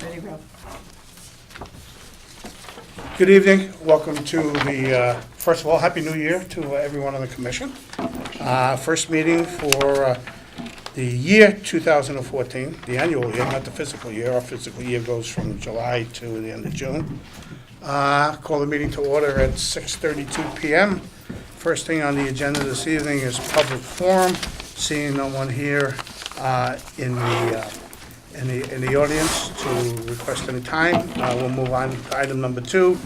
Ready, Rob? Good evening. Welcome to the, first of all, Happy New Year to everyone on the commission. First meeting for the year 2014, the annual year, not the fiscal year. Our fiscal year goes from July to the end of June. Call the meeting to order at 6:32 PM. First thing on the agenda this evening is public forum. Seeing no one here in the audience to request any time, we'll move on to item number 2,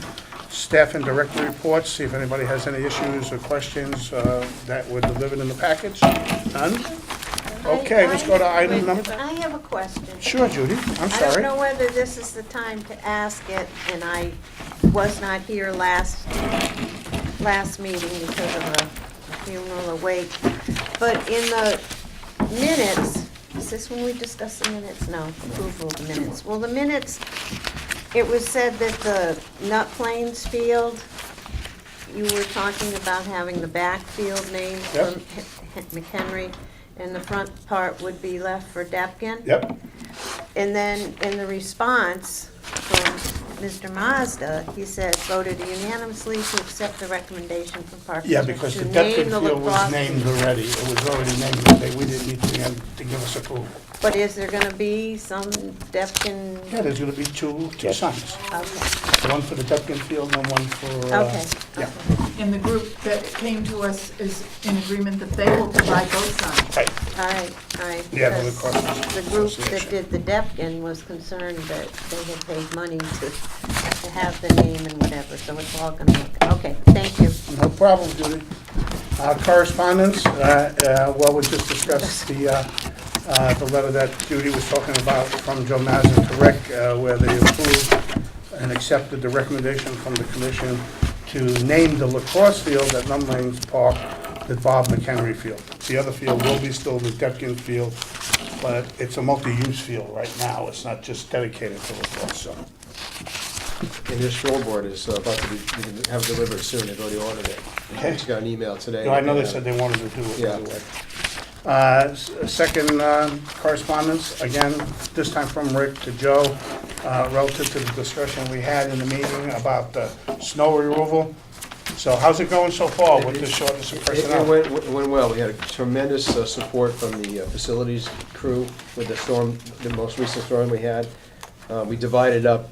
staff and director reports. See if anybody has any issues or questions that were delivered in the package. None? Okay, let's go to item number. I have a question. Sure, Judy, I'm I don't sorry. know whether this is the time to ask it, and I was not here last meeting because of a funeral awake. But in the minutes, is this when we discuss the minutes? No, approval of the minutes. Well, the minutes, it was said that the Nut Plains field, you were talking about having the back field named Yep. for McHenry, and the front part would be left for Depkin. Yep, And then in the response from Mr. Mazda, he said voted unanimously to accept the recommendation from Park yeah, District because the to name Depkin the field was lacrosse- named already. It was already named, we didn't need to give us approval. But is there gonna be some Depkin? Yeah, there's gonna be two signs. Okay, One for the Depkin field and one for, okay. yeah. okay. And the group that came to us is in agreement that they will provide both signs. Right. All right. Yeah, the because lacrosse the group that association. did the Depkin was concerned that they had paid money to have the name and whatever, so it's all gonna look, okay, thank you. No problem, Judy. Correspondence, well, we just discussed the letter that Judy was talking about from Joe Mazza to Rick, where they approved and accepted the recommendation from the commission to name the lacrosse field at Numlanes Park the Bob McHenry Field. The other field will be still the Depkin Field, but it's a multi-use field right now. It's not just dedicated to lacrosse, so. And your scoreboard is about to be, you can have it delivered soon, they've already ordered it. Okay. Just got an email today. No, I know they said they wanted to do it Yeah. right away. Second correspondence, again, this time from Rick to Joe, relative to the discussion we had in the meeting about the snow removal. So how's it going so far with the shortness of It personnel? went well, we had tremendous support from the facilities crew with the storm, the most recent storm we had. We divided up,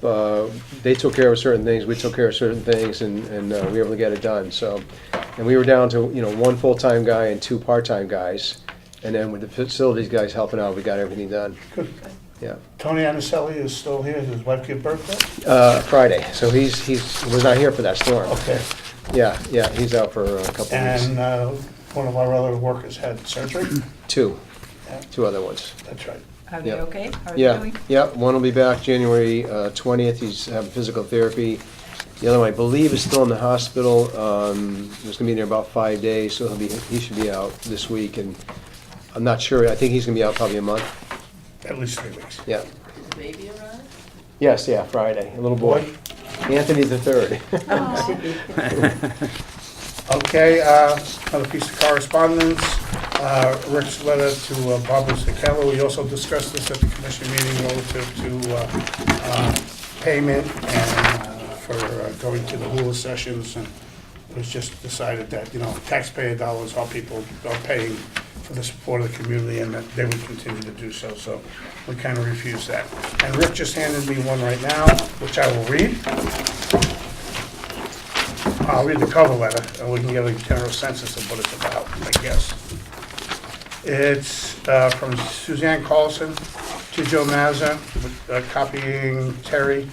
they took care of certain things, we took care of certain things, and we were able to get it done, so. And we were down to, one full-time guy and 2 part-time guys, and then with the facilities guys helping out, we got everything done, Good. yeah. Tony Anicelli is still here, his wife gave birthday? Friday, so he was not here for that storm. Okay. Yeah, he's out for a couple of weeks. And one of our other workers had surgery? 2 Yeah. other ones. That's right. Are they Yeah. okay? How are they Yeah, doing? yeah, one will be back January 20th, he's having physical therapy. The other one, I believe, is still in the hospital, he's gonna be there about 5 days, so he should be out this week, and I'm not sure, I think he's gonna be out probably a month, At least 3 weeks. yeah. Baby arrived? Yes, yeah, Friday, a little boy. Anthony the third. Okay, another piece of correspondence, Rick's letter to Barbara Sickello. We also discussed this at the commission meeting relative to payment and for going to the hula sessions. And it was just decided that, taxpayer dollars, our people are paying for the support of the community and that they would continue to do so. So we kind of refused that. And Rick just handed me one right now, which I will read. I'll read the cover letter, and we can get a general census of what it's about, I guess. It's from Suzanne Carlson to Joe Mazza, copying Terry,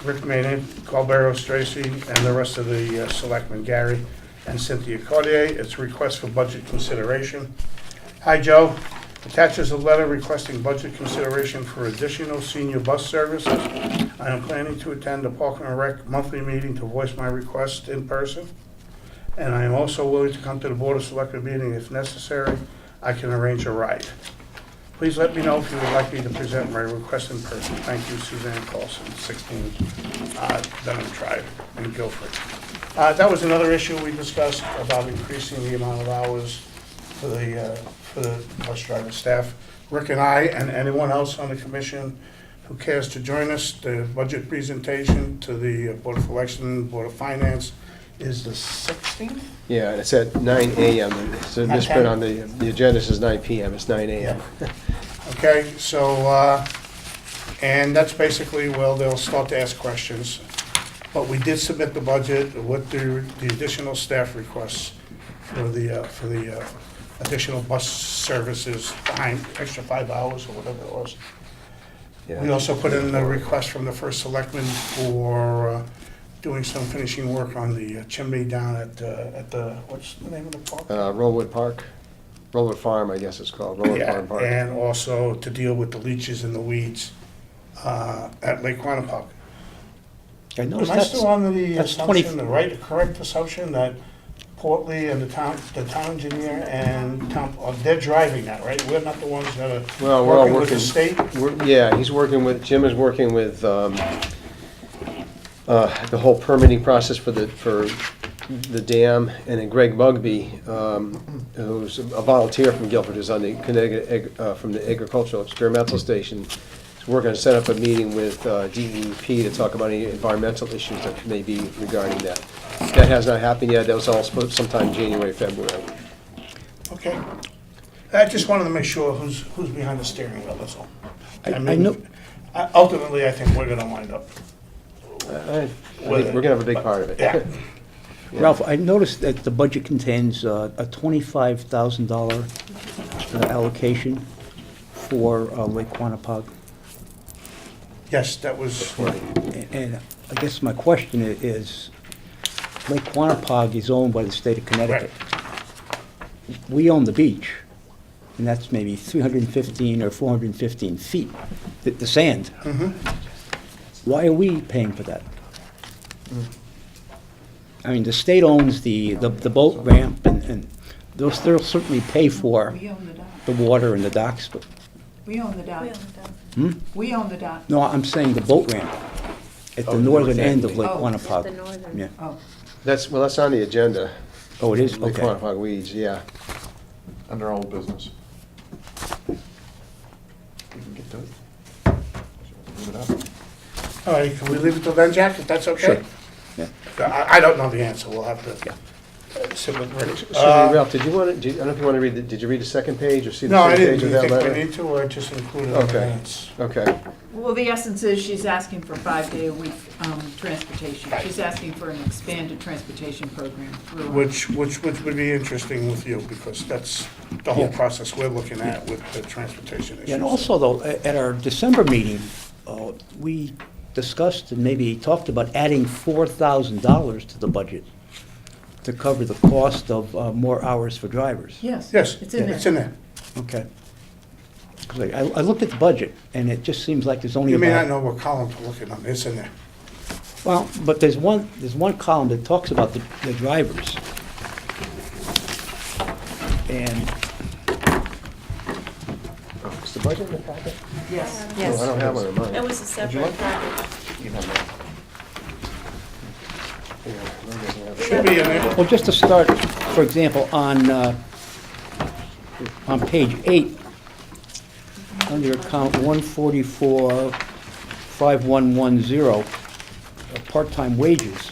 Rick Maynard, Carl Barrows, Tracy, and the rest of the selectmen, Gary and Cynthia Cartier. It's a request for budget consideration. Hi, Joe. Attaches a letter requesting budget consideration for additional senior bus services. I am planning to attend the Park and Rec monthly meeting to voice my request in person. And I am also willing to come to the Board of Selectmen meeting if necessary. I can arrange a ride. Please let me know if you would like me to present my request in person. Thank you, Suzanne Carlson, 16 Dunham Drive in Guilford. That was another issue we discussed about increasing the amount of hours for the bus driver staff. Rick and I and anyone else on the commission who cares to join us. The budget presentation to the Board of Election, Board of Finance is the 16th? Yeah, and it's at 9 AM. So Not this print 10. on the agenda says 9 PM, it's 9 AM. Okay, so, and that's basically, well, they'll start to ask questions. But we did submit the budget with the additional staff requests for the additional bus services, time, extra 5 hours or whatever it was. We Yeah. also put in a request from the first selectman for doing some finishing work on the chimney down at the, what's the name of the park? Rollwood Park, Rollwood Farm, I guess it's called, Rollwood Yeah, Farm Park. and also to deal with the leeches and the weeds at Lake Quannapock. I Am noticed I still under the that's 20 assumption, the right, correct assumption that Portly and the town engineer and town, they're driving that, right? We're not the ones that are Well, we're all working with the working- state? Yeah, Jim is working with the whole permitting process for the dam, and then Greg Mugby, who's a volunteer from Guilford, who's on the Connecticut, from the Agricultural Experimental Station. We're gonna set up a meeting with DEP to talk about any environmental issues that may be regarding that. That has not happened yet, that was all supposed sometime January, February. Okay. I just wanted to make sure who's behind the steering wheel, that's all. I mean, know- Ultimately, I think we're gonna wind up. I think we're gonna have a big part of it. Yeah. Ralph, I noticed that the budget contains a $25,000 allocation for Lake Quannapock. Yes, that was, And I guess my question is, Lake Quannapock is owned by the state of Connecticut. We own the beach, and that's maybe 315 or 415 feet, the sand. Why are we paying for that? I mean, the state owns the boat ramp, and they'll certainly pay for We own the dock. the water and the docks, but, We own the dock. hmm? We own the dock. No, I'm saying the boat ramp at the Oh, northern north end end. of Lake Oh. Quannapock. The northern. Yeah. Oh, Well, that's on the agenda. Oh, it is? Lake Okay. Quannapock Weeds, yeah. Under old business. We can get to it. Move it up. all right, can we leave it till then, Jack, if that's okay? Sure. Yeah. I don't know the answer, we'll have to sit with Rich. So, Ralph, did you want to, I don't know if you want to read, did you read the second page or see No, the I second didn't, page do of you that think we letter? need to, or just include it in the Okay. minutes? Okay, well, the essence is she's asking for 5-day-a-week transportation. She's asking for an expanded transportation program through. Which would be interesting with you, because that's the whole Yeah. process we're looking at with the transportation issues. Yeah, and also though, at our December meeting, we discussed and maybe talked about adding $4,000 to the budget to cover the cost of more hours for drivers. Yes. Yes, It's in there. it's in there. Okay. 'Cause I looked at the budget, and it just seems like there's only You may not about, know what column to look at, it's in there. well, but there's one column that talks about the drivers. And, is the budget in the packet? Yes. Oh, I don't have one in mine. That was a separate package. You have that. Yeah, mine doesn't have it. Should be in there. well, just to start, for example, on page 8, under account 144, 5110, part-time wages.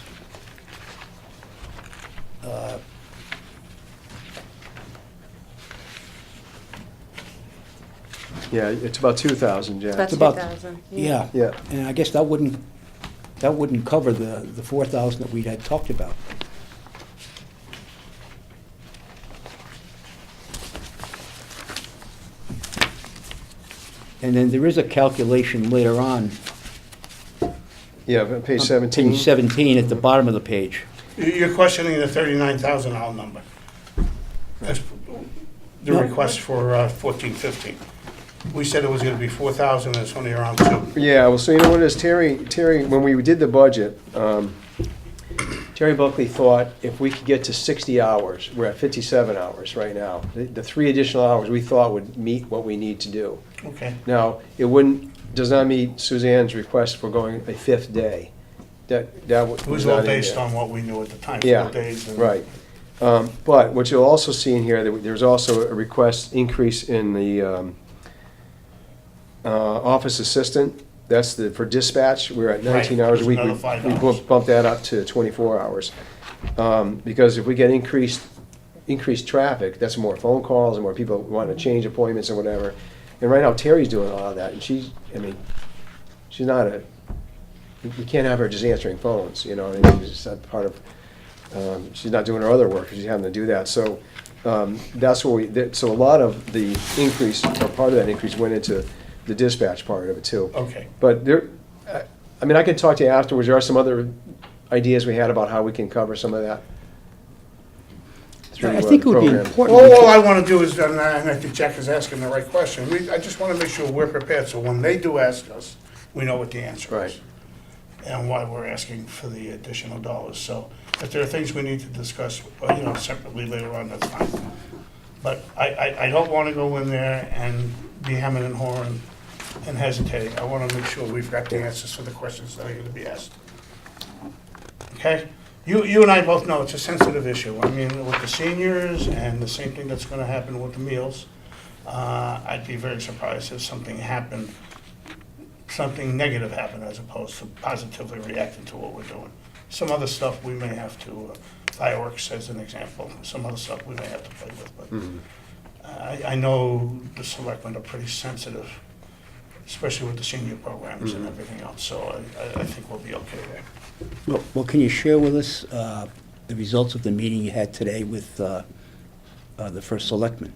Yeah, it's about 2,000, Jack. About It's about- 2,000. Yeah. Yeah. And I guess that wouldn't cover the 4,000 that we had talked about. And then there is a calculation later on, Yeah, on page 17. page 17 at the bottom of the page. You're questioning the $39,000 number. That's the No. request for 14-15. We said it was gonna be 4,000, and it's only around 2. Yeah, well, so you know what it is, Terry, when we did the budget, Terry Buckley thought if we could get to 60 hours, we're at 57 hours right now. The 3 additional hours we thought would meet what we need to do. Okay. Now, does not meet Suzanne's request for going a 5th day. That It was not all in based there. on what we knew at the time, Yeah, 4 days. and- right. But what you'll also see in here, that there's also a request increase in the office assistant for dispatch, we're at 19 Right, hours a week. it's We another $5. bumped that up to 24 hours. Because if we get increased traffic, that's more phone calls and more people want to change appointments and whatever. And right now Terry's doing a lot of that, and she's not we can't have her just answering phones, you know, what I mean, it's not part of, she's not doing her other work, she's having to do that, so, that's what so a lot of the increase, or part of that increase went into the dispatch part of it too. Okay. But I mean, I can talk to you afterwards, there are some other ideas we had about how we can cover some of that. through, I think it would be program. important. Well, all I want to do is, and I think Jack is asking the right question, I just want to make sure we're prepared, so when they do ask us, we know what the answer is. Right. And why we're asking for the additional dollars. So if there are things we need to discuss, separately later on, that's fine. But I don't want to go in there and be hemming and hawing and hesitating. I want to make sure we've got the answers for the questions that are going to be asked. Okay? You and I both know it's a sensitive issue. I mean, with the seniors and the same thing that's going to happen with the meals, I'd be very surprised if something negative happened as opposed to positively reacting to what we're doing. Some other stuff we may have to, fireworks as an example, some other stuff we may have to play with, but I know the selectmen are pretty sensitive, especially with the senior programs and everything else, so I think we'll be okay there. Well, can you share with us the results of the meeting you had today with the first selectman?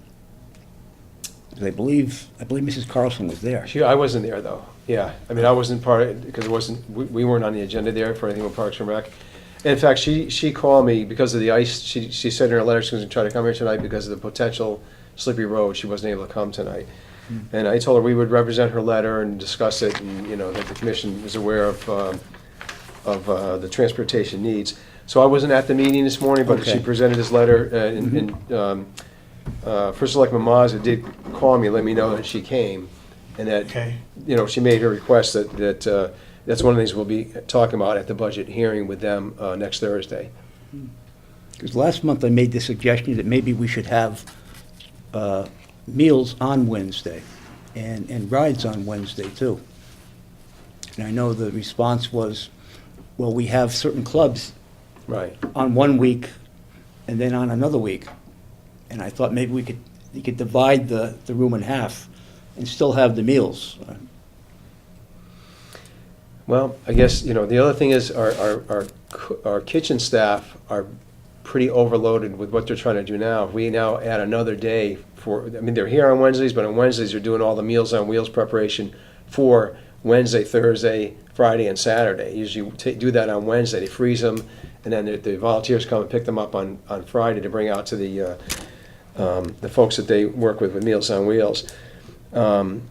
'Cause I believe Mrs. Carlson was there. I wasn't there, though. Yeah, I mean, I wasn't because it wasn't, we weren't on the agenda there for anything with Parks and Rec. And in fact, she called me because of the ice. She said in her letter she was going to try to come here tonight because of the potential slippery road. She wasn't able to come tonight. And I told her we would represent her letter and discuss it, and, you know, that the commission is aware of the transportation needs. So I wasn't at the meeting this morning, but she Okay. presented this letter, and First Selectman Mazza did call me, let me know that she came, and that, Okay. you know, she made her request that that's one of the things we'll be talking about at the budget hearing with them next Thursday. Because last month I made the suggestion that maybe we should have meals on Wednesday and rides on Wednesday too. And I know the response was, well, we have certain clubs Right. on one week and then on another week. And I thought maybe you could divide the room in half and still have the meals. Well, I guess, you know, the other thing is our kitchen staff are pretty overloaded with what they're trying to do now. If we now add another day they're here on Wednesdays, but on Wednesdays they're doing all the Meals on Wheels preparation for Wednesday, Thursday, Friday, and Saturday. Usually do that on Wednesday. They freeze them, and then the volunteers come and pick them up on Friday to bring out to the folks that they work with Meals on Wheels. And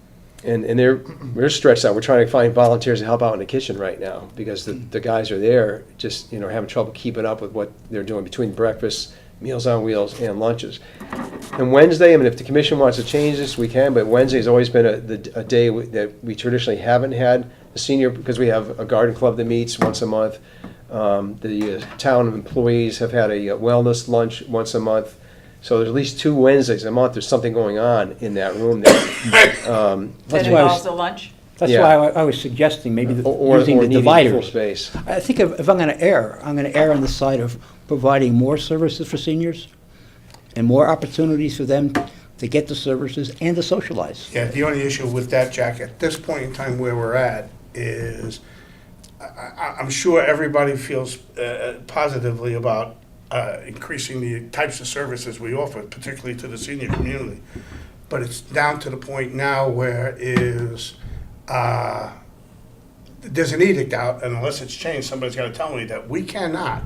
we're stretched out. We're trying to find volunteers to help out in the kitchen right now because the guys are there just, you know, having trouble keeping up with what they're doing between breakfast, Meals on Wheels, and lunches. And Wednesday, I mean, if the commission wants to change this, we can, but Wednesday's always been a day that we traditionally haven't had a senior, because we have a garden club that meets once a month. The town employees have had a wellness lunch once a month. So there's at least 2 Wednesdays a month, there's something going on in that room there. That's That why I involves was, a lunch? that's Yeah. why I was suggesting maybe Or using the needing full dividers. space. I think if I'm going to err, I'm going to err on the side of providing more services for seniors and more opportunities for them to get the services and to socialize. Yeah, the only issue with that, Jack, at this point in time where we're at is, I'm sure everybody feels positively about increasing the types of services we offer, particularly to the senior community. But it's down to the point now where there's an edict out, and unless it's changed, somebody's got to tell me that we cannot,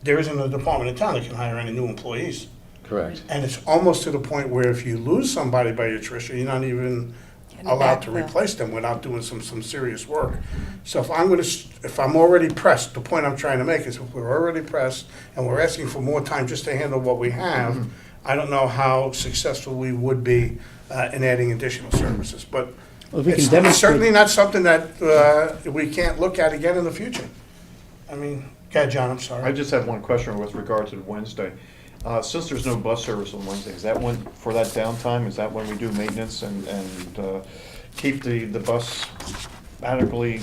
there isn't a department in town that can hire any new employees. Correct. And it's almost to the point where if you lose somebody by attrition, you're not even Can allowed to backfill. replace them without doing some serious work. So if I'm already pressed, the point I'm trying to make is if we're already pressed and we're asking for more time just to handle what we have, I don't know how successful we would be in adding additional services. But Well, if we can it's demonstrate- certainly not something that we can't look at again in the future. I mean, go ahead, John, I'm sorry. I just have one question with regard to Wednesday. Since there's no bus service on Wednesday, is that when, for that downtime, is that when we do maintenance and keep the bus adequately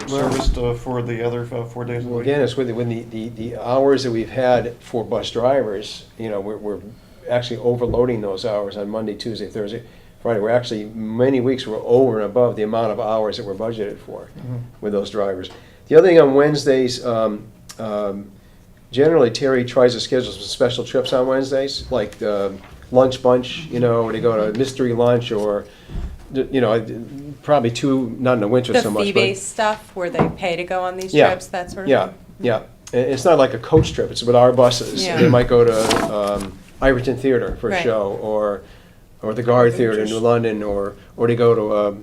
serviced for the other 4 days of the Well, week? again, it's when the hours that we've had for bus drivers, you know, we're actually overloading those hours on Monday, Tuesday, Thursday, Friday. We're actually, many weeks, we're over and above the amount of hours that we're budgeted for with those drivers. The other thing on Wednesdays, generally Terry tries to schedule some special trips on Wednesdays, like lunch bunch, you know, or they go to mystery lunch, or, you know, probably two, not in the winter The so much, but. fee-based stuff where they pay to go on these Yeah. trips, that sort of Yeah, thing? yeah. It's not like a coach trip, it's with our buses. Yeah. They might go to Iverton Theater for a Right. show, or the Guard Theater in New London, or they go to,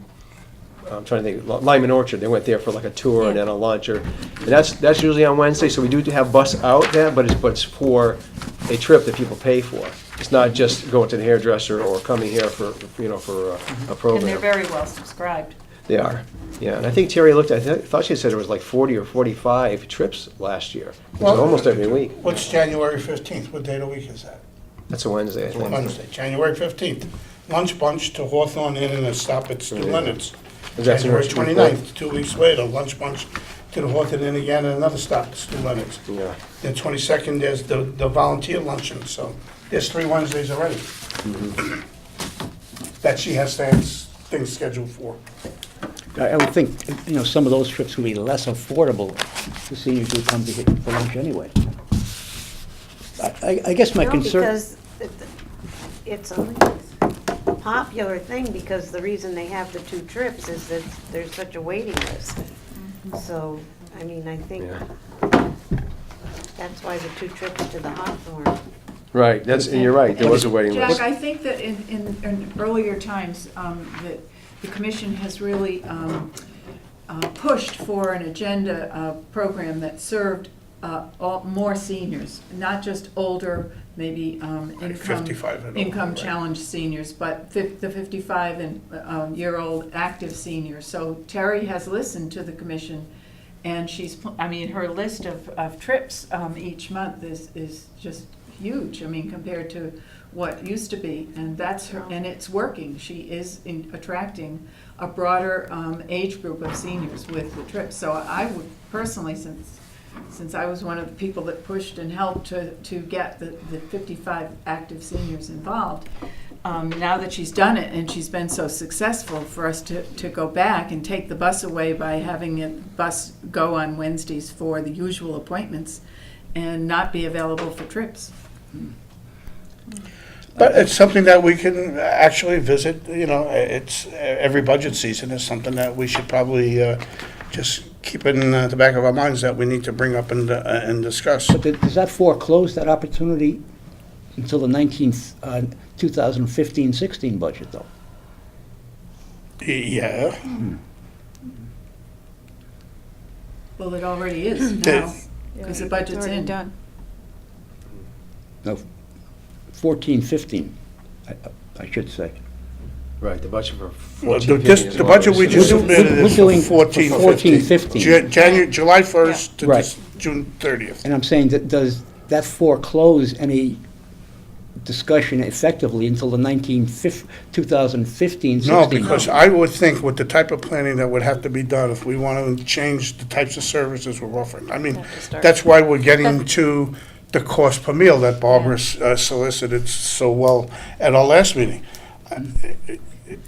I'm trying to think, Lyman Orchard. They went there for like a tour and Yeah. then a lunch, and that's usually on Wednesday, so we do have bus out there, but it's for a trip that people pay for. It's not just going to the hairdresser or coming here for, you know, for a program. And they're very well subscribed. They are, yeah. And I think Terry looked at, I thought she said it was like 40 or 45 trips last year. It's Well, almost every week. What's January 15th? What day of the week is that? That's a Wednesday, I think. Wednesday, January 15th. Lunch bunch to Hawthorne Inn and a stop at Stu Leonard's. That's January in Richmond. 29th, 2 weeks later, lunch bunch to the Hawthorne Inn again and another stop at Stu Leonard's. Yeah. Then 22nd, there's the volunteer luncheon, so there's 3 Wednesdays already. That she has things scheduled for. I would think, you know, some of those trips would be less affordable to seniors who come to here for lunch anyway. I guess my No, concern. because it's a popular thing, because the reason they have the 2 trips is that there's such a waiting list. So, I mean, I think Yeah. that's why the 2 trips to the Hawthorne. Right, and you're right, there was a waiting Jack, list. I think that in earlier times, that the commission has really pushed for an agenda program that served more seniors, not just older, maybe 55 and over, income right. challenged seniors, but the 55 and year-old active seniors. So Terry has listened to the commission, and her list of trips each month is just huge. I mean, compared to what used to be, and and it's working. She is attracting a broader age group of seniors with the trips. So I would personally, since I was one of the people that pushed and helped to get the 55 active seniors involved, now that she's done it and she's been so successful, for us to go back and take the bus away by having a bus go on Wednesdays for the usual appointments and not be available for trips. But it's something that we can actually visit, you know, it's, every budget season is something that we should probably just keep in the back of our minds that we need to bring up and discuss. But does that foreclose that opportunity until the 2015-16 budget, though? Yeah, Well, it already is now, because the budget's It's already in. done. No, 14-15, I should say. Right, the budget for well, 14, the budget we just We're submitted is doing for for 14, 15. 14-15. July 1st to Right. June 30th. And I'm saying, does that foreclose any discussion effectively until the 2015-16? No, because I would think with the type of planning that would have to be done if we want to change the types of services we're offering. I mean, Have to start. that's why we're getting to the cost per meal that Barbara solicited so well at our last meeting.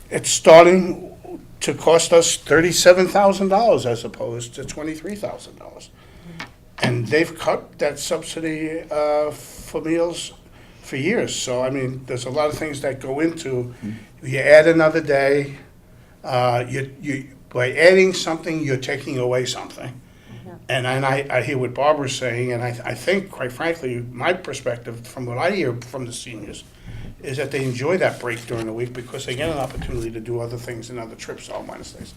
It's starting to cost us $37,000 as opposed to $23,000. And they've cut that subsidy for meals for years. So, I mean, there's a lot of things that go into, you add another day, by adding something, you're taking away something. And I hear what Barbara's saying, and I think, quite frankly, my perspective, from what I hear from the seniors, is that they enjoy that break during the week because they get an opportunity to do other things and other trips on Wednesdays.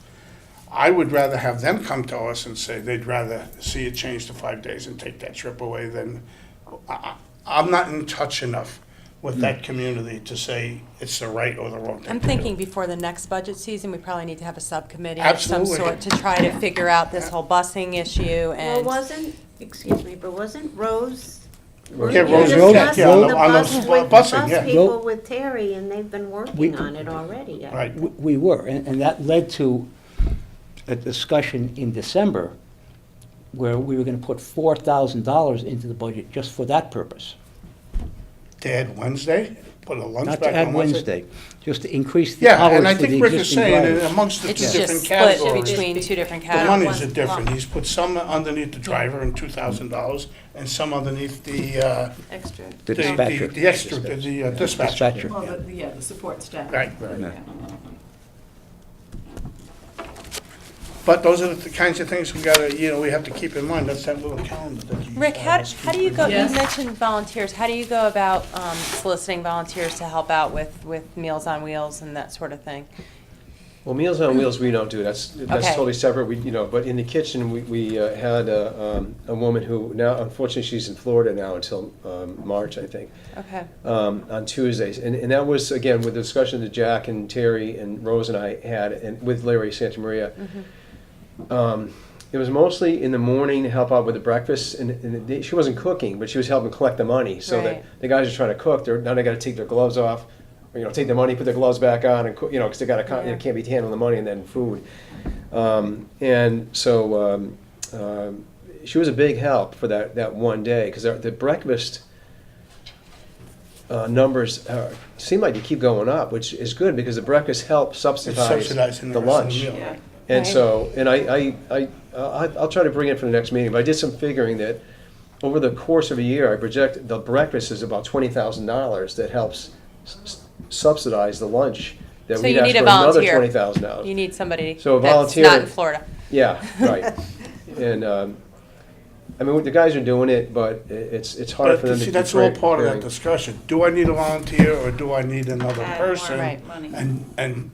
I would rather have them come to us and say they'd rather see it change to 5 days and take that trip away than, I'm not in touch enough with that community to say it's the right or the wrong thing I'm to thinking do. before the next budget season, we probably need to have a subcommittee of some Absolutely. sort to try to figure out this whole busing issue Well, and. wasn't Rose? Yeah, you Rose, discussing yeah, the on bus those with busing, bus yeah. people with Terry, and they've been We- working on it already. Right. We were, and that led to a discussion in December where we were gonna put $4,000 into the budget just for that purpose. To add Wednesday, put a lunch Not back to add on Wednesday, just to increase the Yeah, and I hours for the think Rick is existing saying drivers. that amongst the two It's just different split categories, between two different the categories. monies are different. He's put some underneath the driver in $2,000 and some underneath the, Extra. The dispatcher. the extra, the dispatcher. Dispatcher. Well, yeah, the support staff. Right. Yeah. But those are the kinds of things we gotta, we have to keep in mind. That's that little calendar that you. Rick, how do you go, you Yes. mentioned volunteers, how do you go about soliciting volunteers to help out with Meals on Wheels and that sort of thing? Well, Meals on Wheels, we don't do, that's Okay. totally separate, but in the kitchen, we had a woman who, now unfortunately, she's in Florida now until March, I think, Okay, on Tuesdays. And that was, again, with the discussion that Jack and Terry and Rose and I had, and with Larry Santamaria. It was mostly in the morning to help out with the breakfast, and she wasn't cooking, but she was helping collect the money, so that Right. the guys are trying to cook, now they gotta take their gloves off, or, take the money, put their gloves back on, and cook, because they gotta, Yeah. can't be handling the money and then food. And so, she was a big help for that one day, because the breakfast numbers seem like they keep going up, which is good, because the breakfast helps It's subsidize subsidizing the the rest of lunch. the meal. Yeah. And Right. so, and I'll try to bring it for the next meeting, but I did some figuring that over the course of a year, I project the breakfast is about $20,000 that helps subsidize the lunch. That So we'd you ask need a for another volunteer. $20,000. you need somebody So a that's volunteer- not in Florida. Yeah, right. And, I mean, the guys are doing it, but it's hard for But them to see, keep that's all part of that preparing. discussion. Do I need a volunteer or do I need another Add more, person? right. Money. And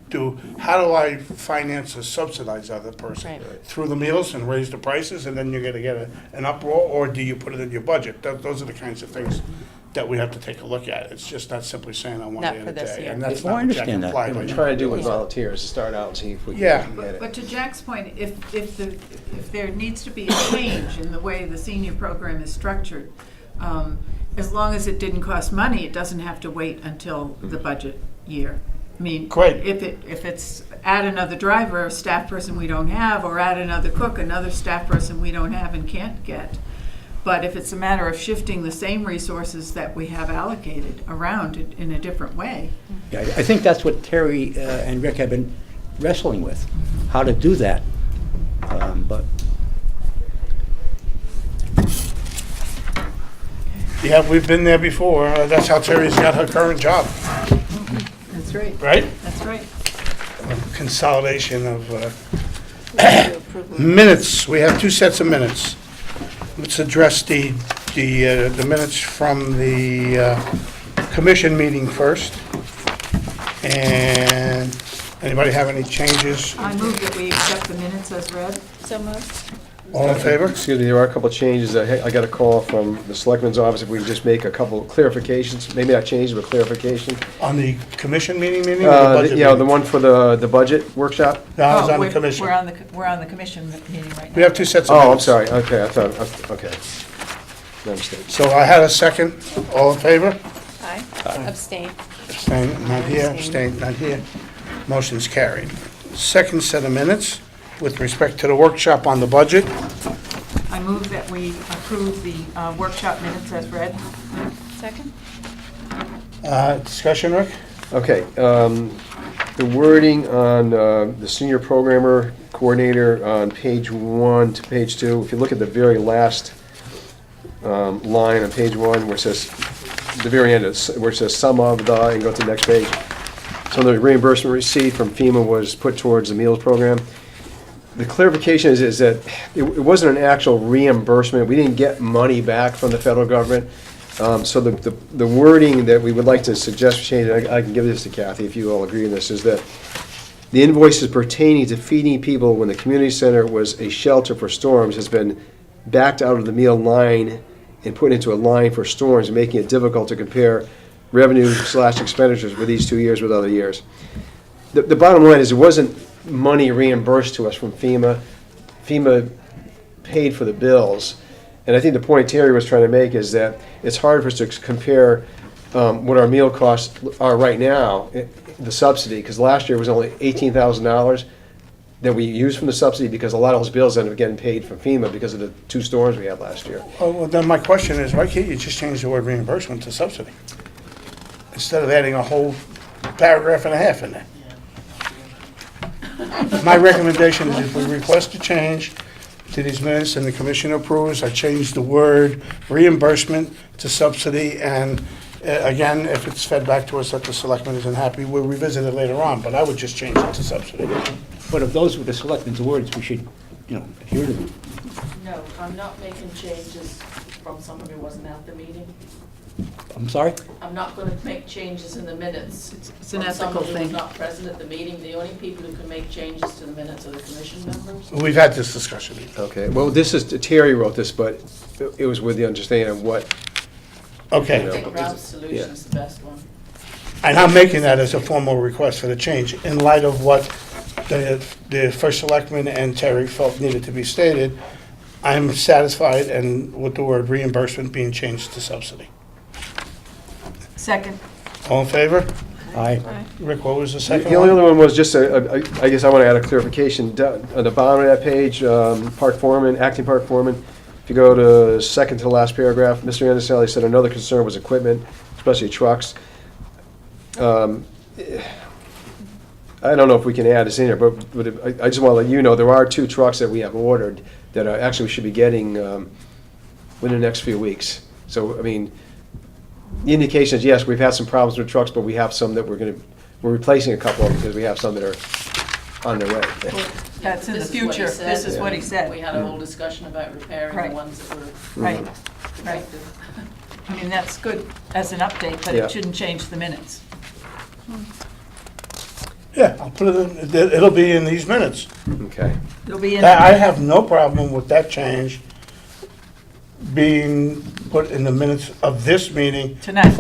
how do I finance or subsidize the other person? Right. Through the meals and raise the prices and then you're gonna get an uproar, or do you put it in your budget? Those are the kinds of things that we have to take a look at. It's just not simply saying I want Not it in for a this day. year. And that's Oh, I not what Jack understand that. implied. Yeah, by We're trying to do with that. volunteers, to start out and see if we Yeah. can get But it. to Jack's point, if there needs to be a change in the way the senior program is structured, as long as it didn't cost money, it doesn't have to wait until the budget year. I mean, Great. if it's add another driver, a staff person we don't have, or add another cook, another staff person we don't have and can't get. But if it's a matter of shifting the same resources that we have allocated around it in a different way, Yeah, I think that's what Terry and Rick have been wrestling with, how to do that. But Yeah, we've been there before. That's how Terry's got her current job, that's right, right? that's right. Consolidation of minutes. We have two sets of minutes. Let's address the minutes from the commission meeting first. And anybody have any changes? I move that we accept the minutes as read. So moved. All in favor? Excuse me, there are a couple of changes. I got a call from the selectman's office if we could just make a couple clarifications, maybe not changes, but clarification. On the commission meeting or the budget Yeah, the meeting? one for the budget workshop. No, I was Oh, on the we're- commission. We're on the commission meeting right now. We have two sets of Oh, I'm minutes. sorry, okay, I thought, okay. My mistake. So I had a second. All in favor? Aye. Abstain. Abstain, not here. Abstain, not here. Motion's carried. Second set of minutes with respect to the workshop on the budget. I move that we approve the workshop minutes as read. Second? Discussion, Rick? Okay, the wording on the senior programmer coordinator on page 1 to page 2, if you look at the very last line on page 1 where it says, the very end, where it says sum of the, and go to the next page. So the reimbursement receipt from FEMA was put towards the meals program. The clarification is that it wasn't an actual reimbursement. We didn't get money back from the federal government. So the wording that we would like to suggest for change, I can give this to Kathy if you all agree on this, is that the invoices pertaining to feeding people when the community center was a shelter for storms has been backed out of the meal line and put into a line for storms, making it difficult to compare revenue/expenditures for these 2 years with other years. The bottom line is it wasn't money reimbursed to us from FEMA. FEMA paid for the bills. And I think the point Terry was trying to make is that it's hard for us to compare what our meal costs are right now, the subsidy, because last year was only $18,000. that we use from the subsidy, because a lot of those bills end up getting paid from FEMA because of the 2 storms we had last year. Oh, well, then my question is, why can't you just change the word reimbursement to subsidy? Instead of adding a whole paragraph and a half in there. My recommendation is if we request a change to these minutes and the commission approves, I change the word reimbursement to subsidy, and again, if it's fed back to us that the selectman isn't happy, we'll revisit it later on, but I would just change it to subsidy. But if those were the selectmen's words, we should, adhere to them. No, I'm not making changes from someone who wasn't at the meeting. I'm sorry? I'm not gonna make changes in the minutes. It's an from ethical someone who was thing. not present at the meeting. The only people who can make changes to the minutes are the commission members. We've had this discussion. Okay, well, this is, Terry wrote this, but it was with the understanding of what, I Okay, Yeah. think Ralph's solution is the best one. and I'm making that as a formal request for the change in light of what the first selectman and Terry felt needed to be stated. I'm satisfied and with the word reimbursement being changed to subsidy. Second. All in favor? Aye. Rick, what was the second the only one? other one was just, I guess I want to add a clarification. On the bottom of that page, park foreman, acting park foreman, if you go to second to the last paragraph, Mr. Anselli said another concern was equipment, especially trucks. I don't know if we can add this in here, but I just want to let you know, there are 2 trucks that we have ordered that are, actually we should be getting within the next few weeks. So, I mean, the indication is, yes, we've had some problems with trucks, but we have some that we're replacing a couple of them because we have some that are on their way. That's in the This is what he future. said. This is what he said. We had a whole discussion about repairing Right. the ones that were Right, right. defective. I mean, that's good as an update, but Yeah. it shouldn't change the minutes. Yeah, I'll put it in, it'll be in these minutes. Okay. It'll be in, I have no problem with that change being put in the minutes of this meeting. Tonight.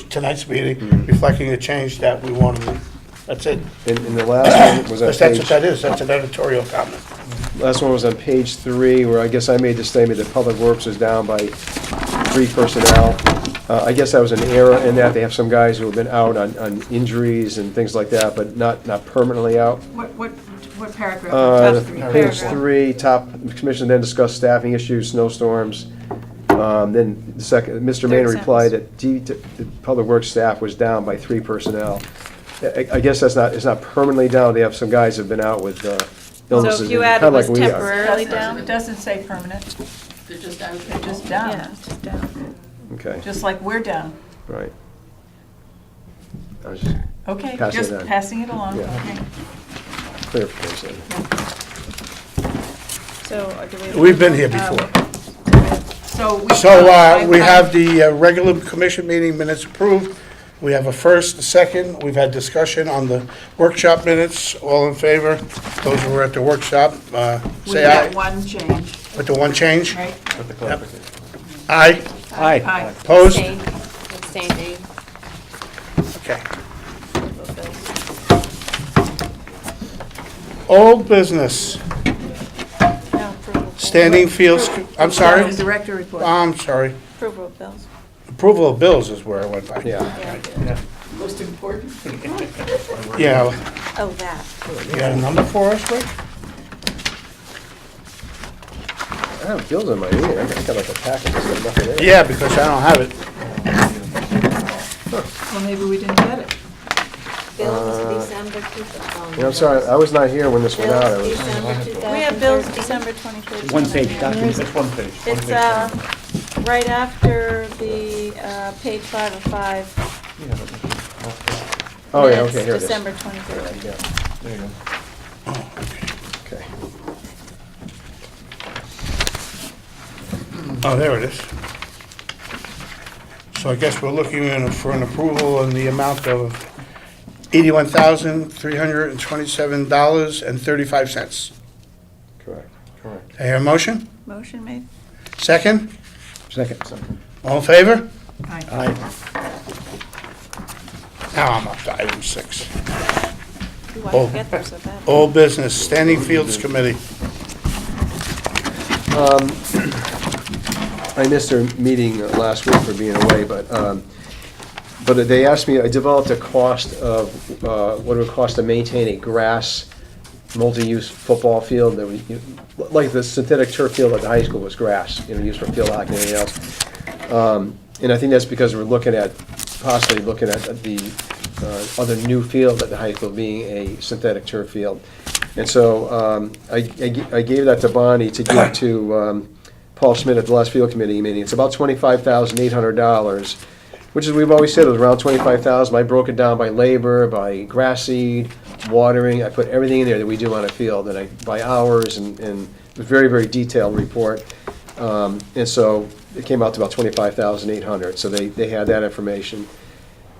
Tonight's meeting, reflecting the change that we wanted. That's it. And the last one was on That's what page, that is, that's an editorial comment. last one was on page 3, where I guess I made the statement that Public Works is down by 3 personnel. I guess that was an error in that they have some guys who have been out on injuries and things like that, but not permanently out. what paragraph? Top three Page paragraph. 3, top, the commission then discussed staffing issues, snowstorms. Then the second, Mr. Maynard Third replied that the Public Works staff was down by 3 personnel. I guess it's not permanently down, they have some guys who've been out with illnesses. So if you kinda add it was like we are. temporarily It down? doesn't say permanent, They're just out they're just Yeah, down, it's just down. Okay, just like we're down. right. I was just Okay, Passing just it on. passing it along, Yeah. okay. clarification. So, do we? We've been here before. So we. So we have the regular commission meeting minutes approved. We have a first, a second. We've had discussion on the workshop minutes. All in favor? Those who were at the workshop, We say got aye. one change, With the one change? right? With the clarification. Aye. Aye. Opposed? Abstain. Okay. Old business, standing fields, I'm sorry? The director report. I'm sorry. Approval of bills. Approval of bills is where I went by. Yeah. most important. Yeah, Oh, that. you got a number for us, Rick? I have bills in my ear, I got like a packet, just got nothing in it. Yeah, because I don't have it. Well, maybe we didn't get it. Bills December 2000. Yeah, I'm sorry, I was not here when this went out. I Bills was, December 2013. We have bills December 23rd. One-page document. It's one page. one It's, page. right after the, page 5 of 5. oh, yeah, minutes, okay, here it is. December 23rd. Yeah, There you go. okay. Oh, there it is. So I guess we're looking for an approval in the amount of $81,327.35. Correct. Correct. I hear a motion? Motion made. Second? Second. All in favor? Aye. Aye. Now I'm up to item 6. Why Oh. did you get there so bad? Old business, Standing Fields Committee. I missed their meeting last week for being away, but they asked me, I developed a cost of, what it would cost to maintain a grass multi-use football field that like the synthetic turf field at the high school was grass, used for field hockey and anything else. And I think that's because we're possibly looking at the other new field at the high school being a synthetic turf field. And so I gave that to Bonnie to give to Paul Schmidt at the last field committee meeting. It's about $25,800, which is, we've always said it was around $25,000. I broke it down by labor, by grass seed, watering. I put everything in there that we do on a field, and by hours, and it was a very, very detailed report. And so it came out to about $25,800. So they had that information.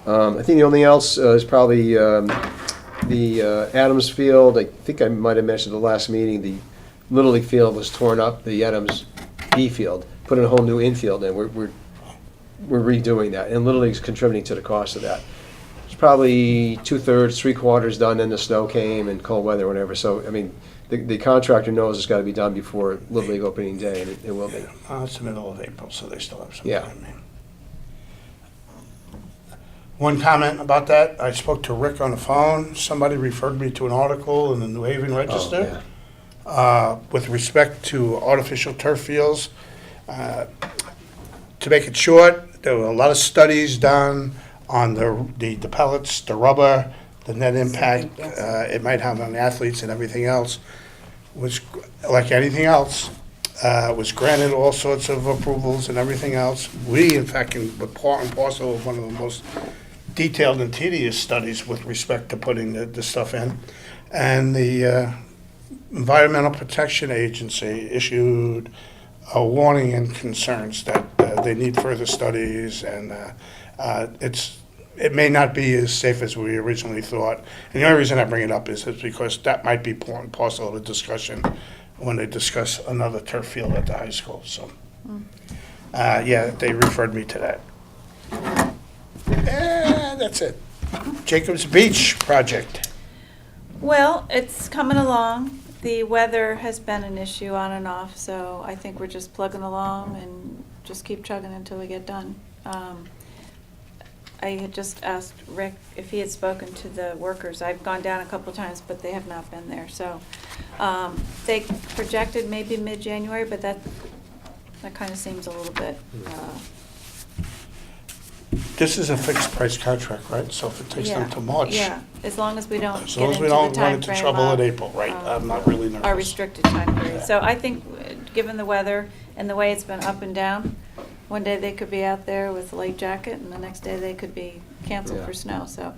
I think the only else is probably the Adams Field. I think I might have mentioned at the last meeting, the Little League field was torn up, the Adams B field, put in a whole new infield, and we're redoing that. And Little League's contributing to the cost of that. It's probably 2/3, 3/4 done, then the snow came and cold weather, whatever. So, I mean, the contractor knows it's got to be done before Little League opening day, and it will be. It's the middle of April, so they still have some Yeah. time. One comment about that, I spoke to Rick on the phone. Somebody referred me to an article in the New Haven Register with respect to artificial turf fields. To make it short, there were a lot of studies done on the pellets, the rubber, the net impact it might have on the athletes and everything else, which, like anything else, was granted all sorts of approvals and everything else. We, in fact, were part and parcel of one of the most detailed and tedious studies with respect to putting the stuff in. And the Environmental Protection Agency issued a warning and concerns that they need further studies, and it may not be as safe as we originally thought. And the only reason I bring it up is because that might be part and parcel of the discussion when they discuss another turf field at the high school. So, yeah, they referred me to that. And that's it. Jacobs Beach project. Well, it's coming along. The weather has been an issue on and off, so I think we're just plugging along and just keep chugging until we get done. I had just asked Rick if he had spoken to the workers. I've gone down a couple of times, but they have not been there. So they projected maybe mid-January, but that kind of seems a little bit. This is a fixed price contract, right? So if it takes them to March. Yeah, as long as we don't As get long as into we the don't run time into frame trouble of, in April, right? I'm not really nervous. our restricted time period. So I think, given the weather and the way it's been up and down, one day they could be out there with a light jacket, and the next day they could be canceled Yeah. for snow. So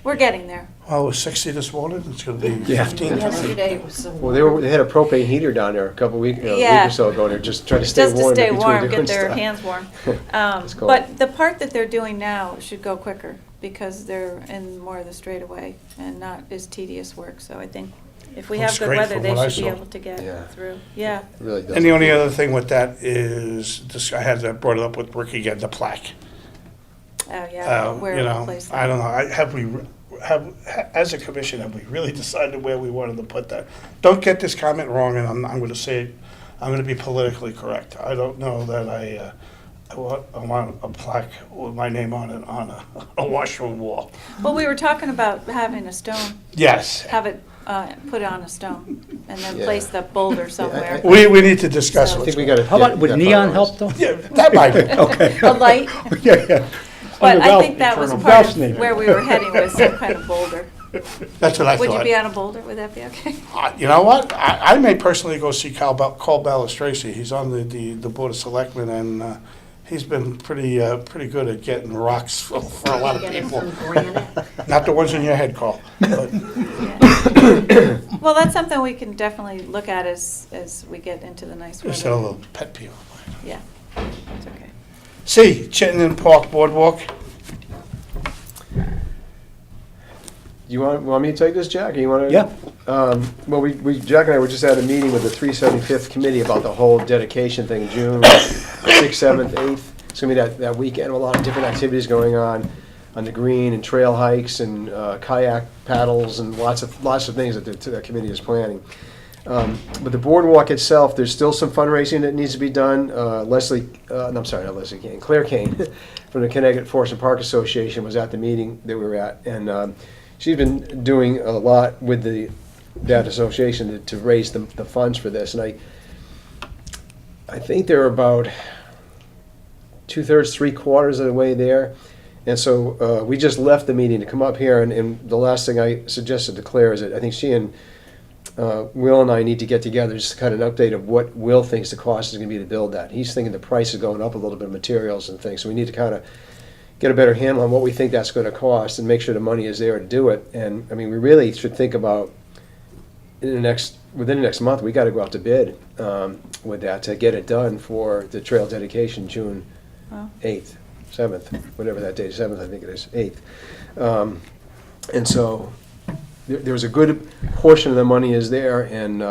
we're getting there. Well, it was 60 this morning. It's going to be Yeah. 15 tonight. Yesterday was so. Well, they had a propane heater down there a couple week Yeah. or so ago. They're just trying to stay Just to warm. stay between warm, doing get their stuff. hands warm. It's cold. But the part that they're doing now should go quicker because they're in more of the straightaway and not as tedious work. So I think if we Looks have good great weather, from they what I should be saw. able to get Yeah. through. Yeah. It really does. And the only other thing with that is, I had brought it up with Rick again, the plaque. Oh, yeah. Where You to know, place I that. don't know, as a commission, have we really decided where we wanted to put that? Don't get this comment wrong, and I'm going to say it, I'm going to be politically correct. I don't know that I want a plaque with my name on it on a washroom wall. Well, we were talking about having a stone, Yes, have it put on a stone, and then Yeah. place the boulder somewhere. we need to discuss I what's think we going got to. How about, would neon help though? Yeah, that might be. Okay. A light, Yeah, yeah. but Under I Ralph- think that was Ralph's part of name. where we were heading with some kind of boulder. That's what I Would you thought. be on a boulder? Would that be okay? You know what? I may personally go see Carl Balistraci. He's on the Board of Selectmen, and he's been pretty good at getting rocks for a lot of people. Not the ones in your head, Carl. But Well, that's something we can definitely look at as we get into the nice just a weather. little pet peeve. Yeah, it's okay. C, Chittenden Park Boardwalk. You want me to take this, Jack? Or you want to? Yeah. Well, Jack and I were just at a meeting with the 375th committee about the whole dedication thing, June 6th, 7th, 8th. It's going to be that weekend with a lot of different activities going on the green, and trail hikes and kayak paddles and lots of things that the committee is planning. But the boardwalk itself, there's still some fundraising that needs to be done. Claire Kane from the Connecticut Forest and Park Association was at the meeting that we were at, and she's been doing a lot with the that association to raise the funds for this. And I think they're about 2/3, 3/4 of the way there. And so we just left the meeting to come up here, and the last thing I suggested to Claire is that I think she and Will and I need to get together, just kind of an update of what Will thinks the cost is going to be to build that. He's thinking the price is going up a little bit of materials and things, so we need to kind of get a better handle on what we think that's going to cost and make sure the money is there to do it. And I mean, we really should think about within the next month, we got to go out to bid with that to get it done for the trail dedication June Wow. 8th, 7th, whatever that date is, 7th, I think it is, 8th. And so there's a good portion of the money is there, and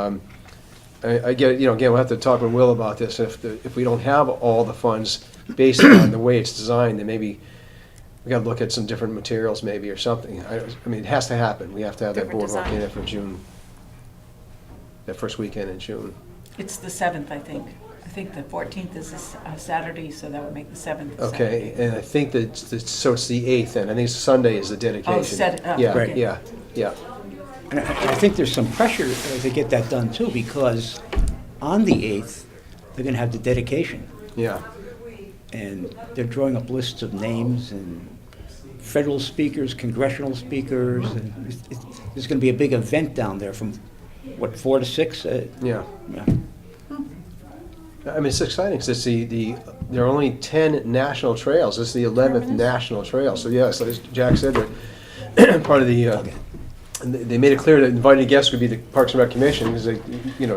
I get, again, we'll have to talk with Will about this. If we don't have all the funds based on the way it's designed, then maybe we got to look at some different materials maybe or something. I mean, it has to happen. We have to have that Different boardwalk in design. there for June, that first weekend in June. It's the 7th, I think. I think the 14th is a Saturday, so that would make the 7th a Okay, Saturday. and I think that, so it's the 8th, and I think Sunday is the dedication. Yeah, okay. yeah. And I think there's some pressure to get that done too, because on the 8th, they're going to have the dedication. Yeah. And they're drawing up lists of names and federal speakers, congressional speakers, and there's going to be a big event down there from, 4 to 6? Yeah. Yeah. I mean, it's exciting because there are only 10 national trails. This is the 11th national trail. So yes, as Jack said, they're part of the. They made it clear that invited guests would be the Parks and Rec Commission because the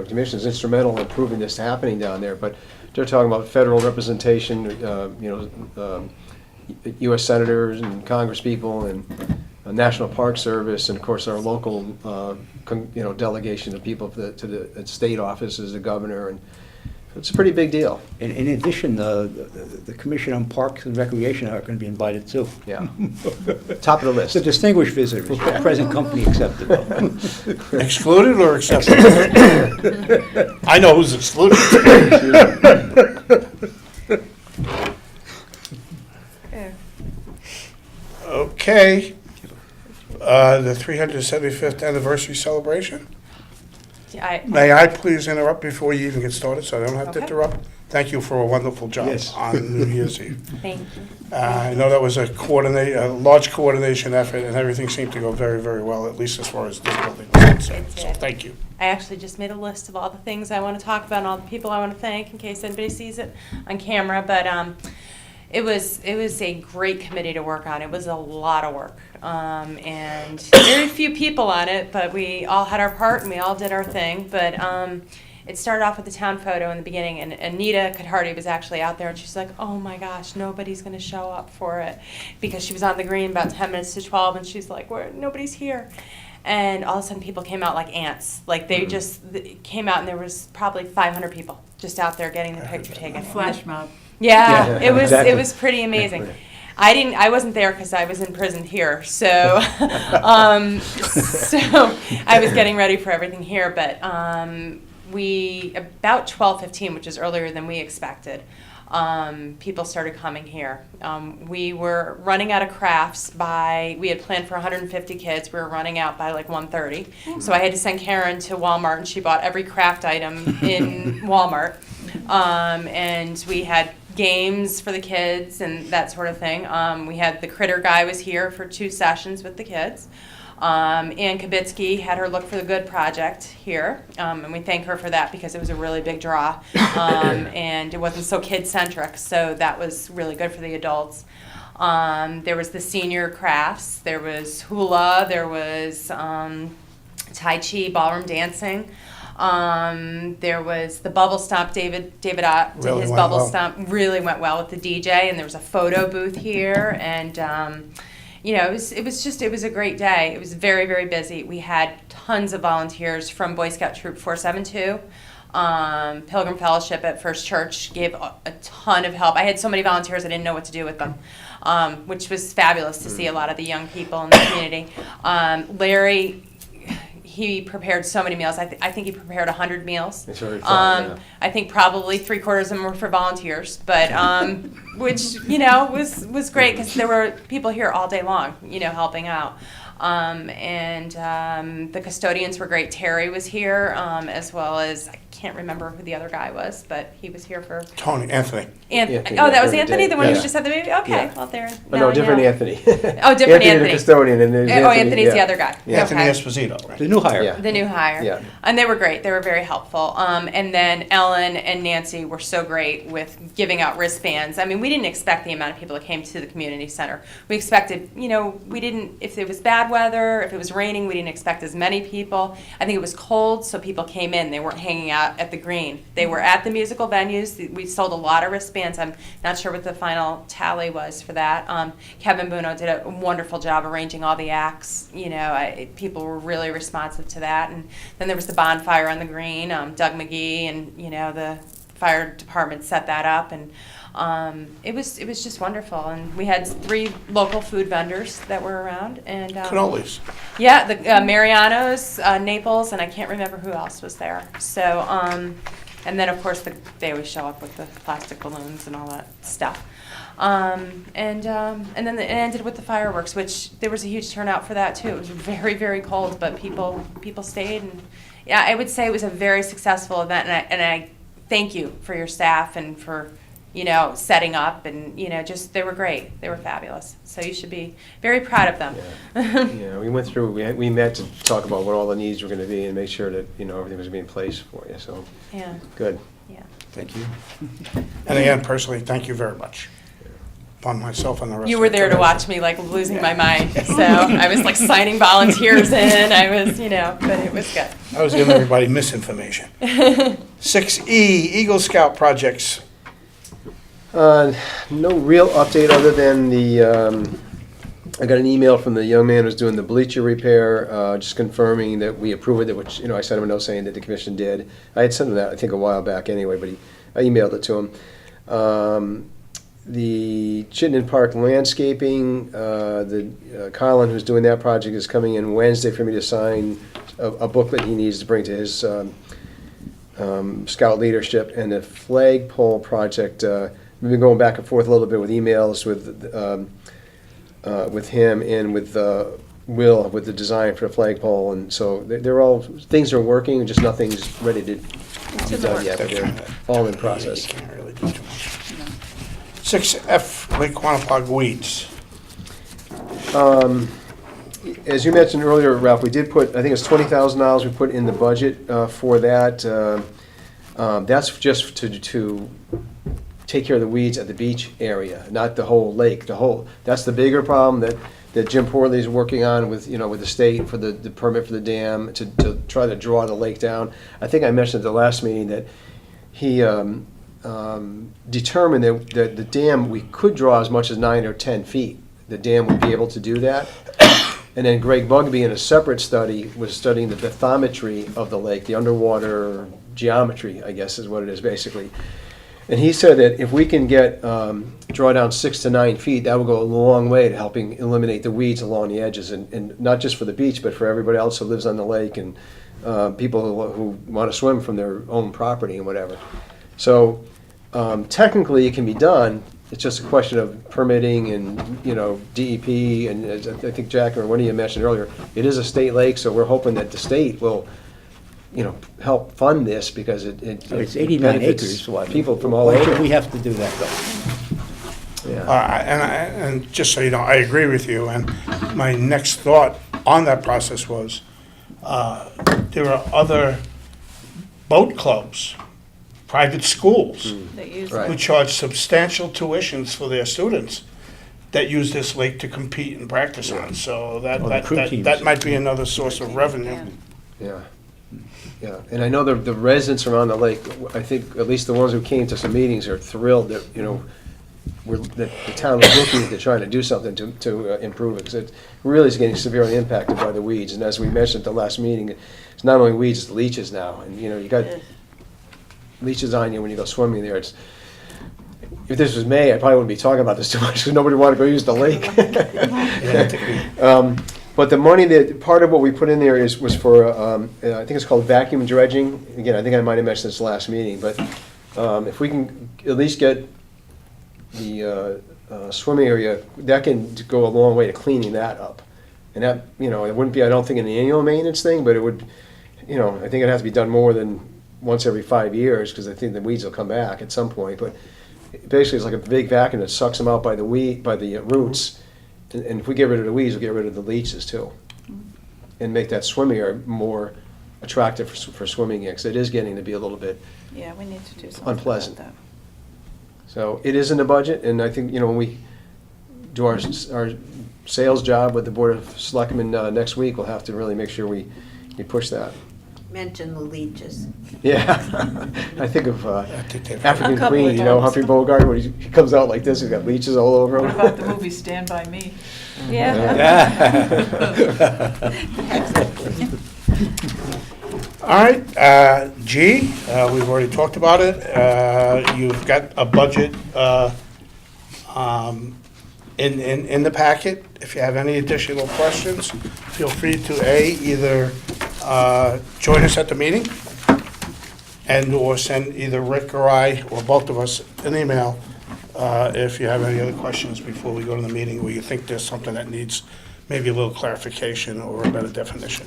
commission is instrumental in proving this happening down there. But they're talking about federal representation, U.S. senators and congresspeople and National Park Service, and of course our local, delegation of people to the state offices, the governor, and it's a pretty big deal. And in addition, the Commission on Parks and Recreation are going to be invited too. Yeah. Top of the list. So distinguished visitors, present company accepted. Excluded or accepted? I know who's excluded. Okay. Okay. The 375th anniversary celebration. May I please interrupt before you even get started, so I don't have to Okay. interrupt? Thank you for a wonderful job Yes. on New Year's Eve. Thank you. I know that was a large coordination effort, and everything seemed to go very, very well, at least as far as this building was concerned. It So did. thank you. I actually just made a list of all the things I want to talk about and all the people I want to thank in case anybody sees it on camera. But it was a great committee to work on. It was a lot of work. And very few people on it, but we all had our part and we all did our thing. But it started off with the town photo in the beginning, and Anita Cadhardi was actually out there, and she's like, oh my gosh, nobody's going to show up for it, because she was on the green about 10 minutes to 12, and she's like, nobody's here. And all of a sudden people came out like ants. Like they just came out, and there was probably 500 people just out there getting the picture taken. Flash mob. Yeah, Yeah, it exactly. was pretty amazing. I wasn't there because I was in prison here, so so I was getting ready for everything here. But we about 12:15, which is earlier than we expected. People started coming here. We were running out of crafts we had planned for 150 kids. We were running out by like 1:30. So I had to send Karen to Walmart, and she bought every craft item in Walmart. And we had games for the kids and that sort of thing. We had the critter guy was here for 2 sessions with the kids. Ann Kabitsky had her Look for the Good project here, and we thank her for that because it was a really big draw, and it wasn't so kid-centric, so that was really good for the adults. There was the senior crafts, there was hula, there was Tai Chi, ballroom dancing. There was the bubble stomp. David Ott did Really his went bubble well. stomp. Really went well with the DJ, and there was a photo booth here, and it was a great day. It was very, very busy. We had tons of volunteers from Boy Scout Troop 472. Pilgrim Fellowship at First Church gave a ton of help. I had so many volunteers I didn't know what to do with them, which was fabulous to see a lot of the young people in the community. Larry, he prepared so many meals. I think he prepared 100 meals. It's very fun, yeah. I think probably 3/4 of them were for volunteers, but which was great because there were people here all day long, helping out. The custodians were great. Terry was here, as well as, I can't remember who the other guy was, but he was here for, Anthony. oh, Anthony, that was during the Anthony, day. the one who Yeah. just had the baby? Okay, Yeah. well, there. Oh, now no, I different know. Anthony. Oh, different The Anthony. custodian, and there's Oh, Anthony, Anthony's the yeah. other guy. Anthony Okay. Esposito, right? The new hire. Yeah. The new hire. Yeah. And they were great. They were very helpful. And then Ellen and Nancy were so great with giving out wristbands. I mean, we didn't expect the amount of people that came to the community center. We expected, we didn't, if it was bad weather, if it was raining, we didn't expect as many people. I think it was cold, so people came in. They weren't hanging out at the green. They were at the musical venues. We sold a lot of wristbands. I'm not sure what the final tally was for that. Kevin Buno did a wonderful job arranging all the acts. People were really responsive to that. And then there was the bonfire on the green. Doug McGee and the fire department set that up, and it was just wonderful. And we had 3 local food vendors that were around, and Cannolis. yeah, the Mariano's, Naples, and I can't remember who else was there. So, and then of course they always show up with the plastic balloons and all that stuff. And then it ended with the fireworks, which there was a huge turnout for that too. It was very, very cold, but people stayed, and yeah, I would say it was a very successful event. And I thank you for your staff and for setting up, and just they were great. They were fabulous. So you should be very proud of them. Yeah, we went through, we met to talk about what all the needs were going to be and make sure that, everything was being placed for you, so, Yeah, good. yeah. Thank you. And again, personally, thank you very much. On myself and the rest You of were the there to commission. watch me like losing my mind. So I was like signing volunteers in. I was, but it was good. I was giving everybody misinformation. 6E, Eagle Scout projects. No real update other than I got an email from the young man who's doing the bleacher repair, just confirming that we approve it, which, I sent him a note saying that the commission did. I had sent him that, I think, a while back anyway, but I emailed it to him. The Chittenden Park landscaping, Colin, who's doing that project, is coming in Wednesday for me to sign a booklet he needs to bring to his scout leadership. And the flagpole project, we've been going back and forth a little bit with emails with him and with Will with the design for the flagpole, and so they're all, things are working, just nothing's ready to be done yet. They're all in process. You can't really do too much. 6F, Lake Quanapog weeds. As you mentioned earlier, Ralph, we did put, I think it's $20,000 we put in the budget for that. That's just to take care of the weeds at the beach area, not the whole lake. That's the bigger problem that Jim Porley is working on with the state for the permit for the dam to try to draw the lake down. I think I mentioned at the last meeting that he determined that the dam, we could draw as much as 9 or 10 feet. The dam would be able to do that. And then Greg Bugby, in a separate study, was studying the bathymetry of the lake, the underwater geometry, I guess is what it is basically. And he said that if we can get, draw down 6 to 9 feet, that will go a long way to helping eliminate the weeds along the edges, and not just for the beach, but for everybody else who lives on the lake, and people who want to swim from their own property and whatever. So technically it can be done. It's just a question of permitting and, DEP, and as I think Jack or one of you mentioned earlier, it is a state lake, so we're hoping that the state will, help fund this, because It's 89 benefits acres. Why- people from all Why over. should we have to do that, though? Yeah. And just so you know, I agree with you, and my next thought on that process was, there are other boat clubs, private schools, That use Right. who charge substantial tuitions for their students that use this lake to compete and practice on, so Oh, the crew teams. that might be another source of revenue. Yeah, yeah, and I know the residents around the lake, I think at least the ones who came to some meetings are thrilled that, that the town is looking to trying to do something to improve it, because it really is getting severely impacted by the weeds. And as we mentioned at the last meeting, it's not only weeds, it's leeches now, and you got leeches on you when you go swimming there. If this was May, I probably wouldn't be talking about this too much, because nobody wanted to go use the lake. But the money part of what we put in there was for, I think it's called vacuum dredging. Again, I think I might have mentioned this last meeting, but if we can at least get the swimming area, that can go a long way to cleaning that up. And that, you know, it wouldn't be, I don't think, an annual maintenance thing, but it would, you know, I think it has to be done more than once every 5 years, because I think the weeds will come back at some point, but basically it's like a big vacuum that sucks them out by the roots, and if we get rid of the weeds, we'll get rid of the leeches too. And make that swimming area more attractive for swimming in, because it is getting to be a little bit, Yeah, we need to do something Unpleasant. about that. so it is in the budget, and I think, you know, when we do our sales job with the Board of Selectmen next week, we'll have to really make sure we push that. Mention the leeches. Yeah, I think of think they've- African A couple Queen, of you know, times. Humphrey Bogart, when he comes out like this, he's got leeches all over What him. about the movie Stand By Me? Yeah. All right, G, we've already talked about it. You've got a budget in the packet. If you have any additional questions, feel free to either join us at the meeting and/or send either Rick or I, or both of us, an email if you have any other questions before we go to the meeting, where you think there's something that needs maybe a little clarification or a better definition.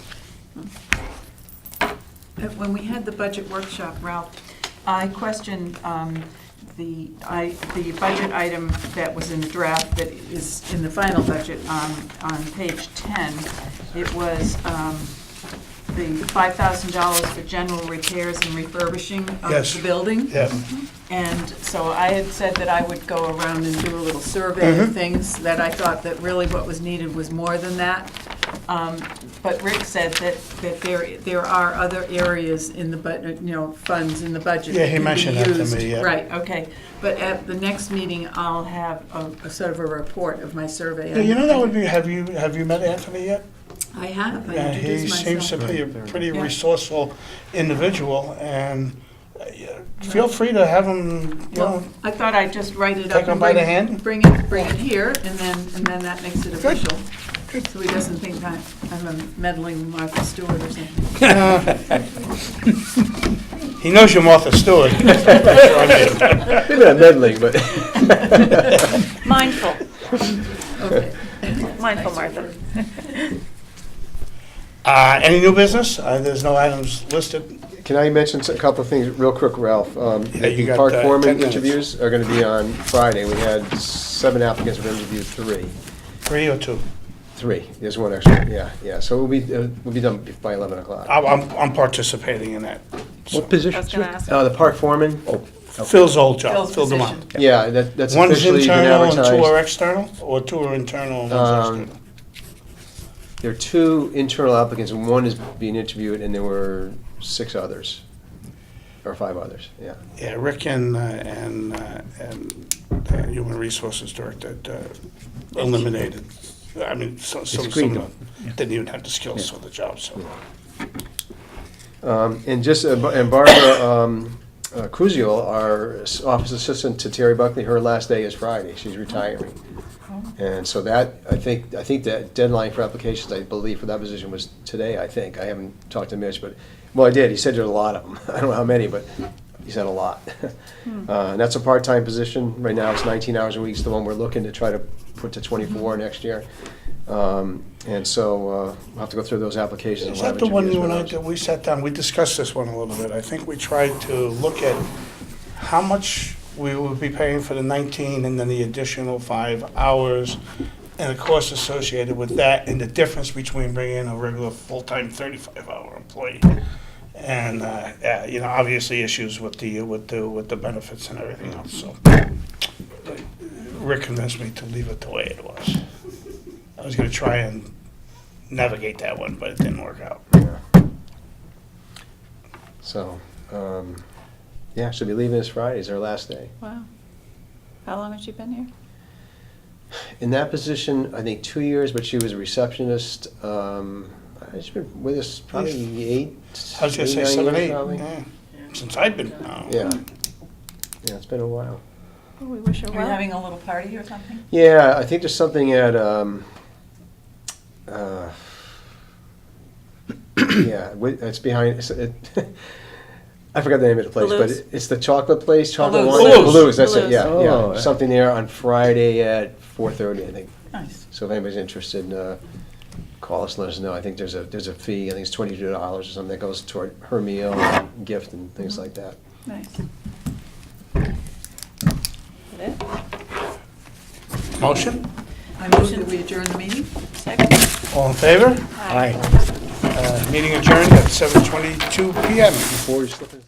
When we had the budget workshop, Ralph, I questioned the budget item that was in the draft that is in the final budget on page 10. It was the $5,000 for general repairs and refurbishing of Yes. the building. Yeah. And so I had said that I would go around and do a little survey of things, that I thought that really what was needed was more than that. But Rick said that there are other areas in the budget, you know, funds in the budget. Yeah, he that can be mentioned that to used. me, yeah. Right, okay. But at the next meeting, I'll have a sort of a report of my survey. Yeah, you know, that would be, have you met Anthony yet? I have, I Yeah, he introduced seems to myself. be a pretty Yeah. resourceful individual, and feel free to have him, you Well, know, I thought I'd just write it Take up him and by the bring hand? bring it here, and then that makes it Good. official. Good. So he doesn't think I'm a meddling Martha Stewart or something. he knows you're Martha Stewart. Maybe not meddling, but. Mindful, Okay. mindful, Martha. Any new business? There's no items listed. Can I mention a couple of things real quick, Ralph? Yeah, you The got, park 10 foreman minutes. interviews are gonna be on Friday. We had 7 applicants, we interviewed 3. 3 or 2? 3, there's one extra, yeah. So we'll be done by 11 o'clock. I'm participating in that. What I position? was gonna ask. The park foreman, Phil's old job, Phil's Phil position. Demont. yeah, that's One's officially been internal and 2 are advertised. external, or 2 are internal and one's Um, external? There are 2 internal applicants, and 1 is being interviewed, and there were 6 others, or 5 others, yeah. Yeah, Rick and Human Resources Director eliminated, I mean, some screened of them didn't even have the skills for the job, so. And just, and Barbara Cruziel, our office assistant to Terry Buckley, her last day is Friday. She's retiring. And so that, I think that deadline for applications, I believe, for that position was today, I think. I haven't talked to Mitch, but, well, I did. He said there's a lot of them. I don't know how many, but he said a lot. And that's a part-time position. Right now, it's 19 hours a week. It's the one we're looking to try to put to 24 next year. And so we'll have to go through those applications. Is We'll that have the one interviews you and for I, those. that we sat down, we discussed this one a little bit. I think we tried to look at how much we would be paying for the 19 and then the additional 5 hours and the cost associated with that, and the difference between bringing in a regular full-time 35-hour employee. And, you know, obviously issues with the benefits and everything else, so. Rick convinced me to leave it the way it was. I was gonna try and navigate that one, but it didn't work out. So, yeah, she'll be leaving this Friday. It's her last day. Wow. How long has she been here? In that position, I think 2 years, but she was a receptionist. She's been with us probably 8, I was gonna say 9 7, years 8, probably. yeah. Since I've been, Yeah. Yeah, it's been a while. Oh, we wish her Are we well. having a little party or something? Yeah, I think there's something at, yeah, it's behind, I forgot the name of the place, but Baloo's? it's the chocolate place, Chocolate Baloo's. Wine. Baloo's. Baloo's, that's it, Baloo's. yeah, Oh. yeah. Something there on Friday at 4:30, I think. Nice. So if anybody's interested, call us, let us know. I think there's a fee, I think it's $22 or something that goes toward her meal, and gift and things like that. Nice. Motion? I move that we adjourn the meeting. Second? All in favor? Aye. Meeting adjourned at 7:22 PM. Before we slip in.